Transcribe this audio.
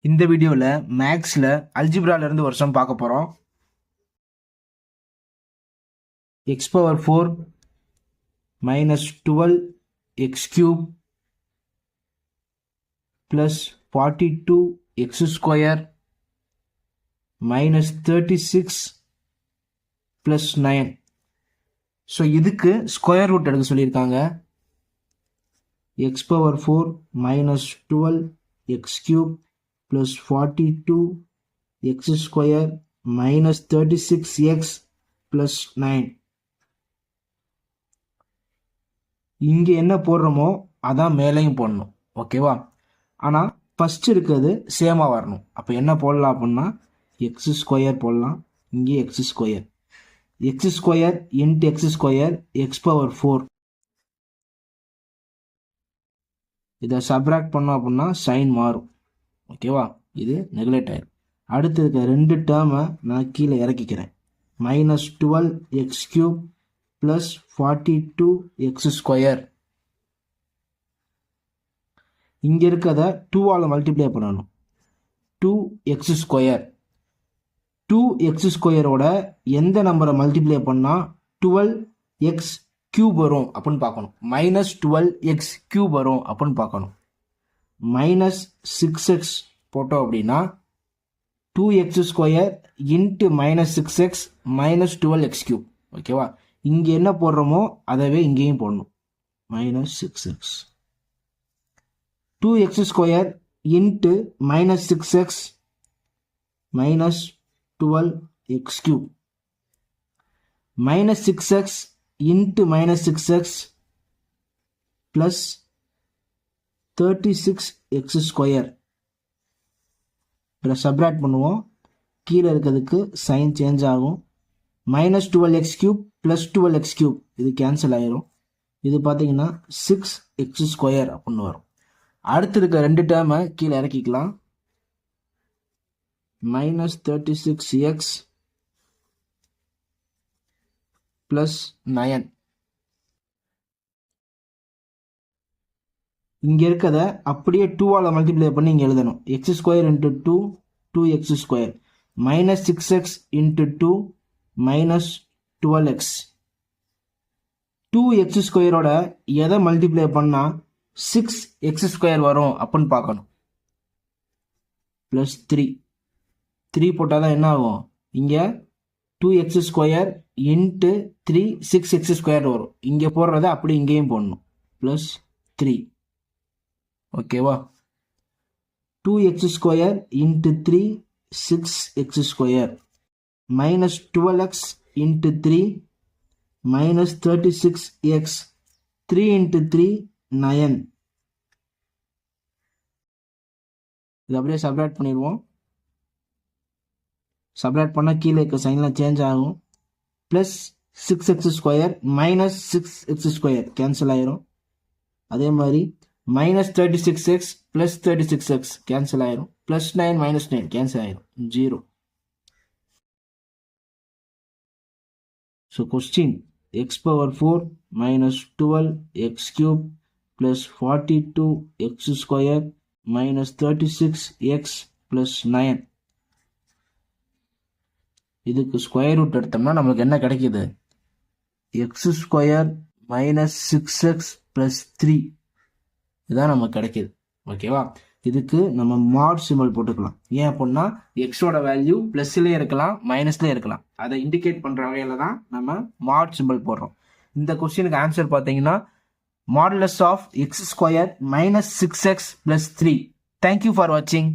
இந்த வீடியோவில் மேக்ஸில் அல்ஜிப்ராலேருந்து ஒரு சம் பார்க்க போகிறோம். X power 4 minus 12 x cube plus 42 x square minus 36 plus 9. So இதுக்கு ஸ்கொயர் ரூட் எடுக்க சொல்லியிருக்காங்க. X power 4 minus 12 x cube plus 42 x square minus 36x plus 9. இங்க என்ன போடுறோமோ அதான் மேலையும் போடணும், ஓகேவா? ஆனால் ஃபர்ஸ்ட் இருக்கிறது சேமாக வரணும். அப்போ என்ன போடலாம் அப்படின்னா எக்ஸ் ஸ்கொயர் போடலாம். இங்கே X square into X square X power 4. இதை சப்ராக்ட் பண்ணோம் அப்படின்னா சைன் மாறும், ஓகேவா? இது நெக்லெக்ட் ஆயிடும். அடுத்து இருக்க ரெண்டு டேர்மை நான் கீழே இறக்கிக்கிறேன். Minus 12 x cube plus 42 x square. இங்கே இருக்கிறத 2ஆல் மல்டிப்ளை பண்ணணும். 2 எக்ஸ் ஸ்கொயர். 2 எக்ஸ் ஸ்கொயரோட எந்த நம்பரை மல்டிப்ளை பண்ணால் 12 எக்ஸ் கியூப் வரும் அப்படின்னு பார்க்கணும். மைனஸ் 12 எக்ஸ் கியூப் வரும் அப்படின்னு பார்க்கணும். மைனஸ் 6x போட்டோம் அப்படின்னா 2x square into minus 6x minus 12x cube, ஓகேவா? இங்கே என்ன போடுறோமோ அதவே இங்கேயும் போடணும். Minus 6x 2x square into minus 6x minus 12x cube minus 6x into minus 6x plus 36x square. இதில் சப்ராக்ட் பண்ணுவோம். கீழே இருக்கிறதுக்கு சைன் சேஞ்ச் ஆகும். Minus 12x cube plus 12x cube இது கேன்சல் ஆயிரும். இது பார்த்தீங்கன்னா 6x ஸ்கொயர் அப்படின்னு வரும். அடுத்து இருக்க ரெண்டு டேர்மை கீழே இறக்கிக்கலாம். Minus 36x plus 9. இங்கே இருக்கிறத அப்படியே 2ஆல் மல்டிப்ளை பண்ணி இங்கே எழுதணும். X square into 2 2x square minus 6x into 2 minus 12x. 2x ஸ்கொயரோட எதை மல்டிப்ளை பண்ணால் 6x ஸ்கொயர் வரும் அப்படின்னு பார்க்கணும். ப்ளஸ் 3 போட்டால் தான் என்ன ஆகும்? இங்கே 2x square into 3 6x square வரும். இங்கே போடுறத அப்படி இங்கேயும் போடணும். ப்ளஸ் 3, ஓகேவா? 2x square into 3 6x square minus 12x into 3 minus 36x 3 into 3 9. இது அப்படியே சப்ராக்ட் பண்ணிடுவோம். சப்ராக்ட் பண்ணால் கீழே இருக்க சைன்லாம் சேஞ்ச் ஆகும். Plus 6x square minus 6x square cancel ஆயிரும். அதே மாதிரி minus 36x plus 36x cancel ஆயிரும். ப்ளஸ் 9 மைனஸ் 9 கேன்சல் ஆயிரும், 0. So question X power 4 minus 12 x cube plus 42 x square minus 36 X plus 9. இதுக்கு ஸ்கொயர் ரூட் எடுத்தோம்னா நமக்கு என்ன கிடைக்கிது? X square minus 6x plus 3 இதான் நமக்கு கிடைக்கிது, ஓகேவா? இதுக்கு நம்ம மாட் சிம்பிள் போட்டுக்கலாம். ஏன் அப்படின்னா எக்ஸோட வேல்யூ ப்ளஸ்லேயே இருக்கலாம் மைனஸ்லேயே இருக்கலாம். அதை இண்டிகேட் பண்ணுற வகையில் தான் நம்ம மாட் சிம்பிள் போடுறோம். இந்த கொஸ்டினுக்கு ஆன்சர் பார்த்தீங்கன்னா modulus of x square minus 6x plus 3. Thank you for வாட்சிங்.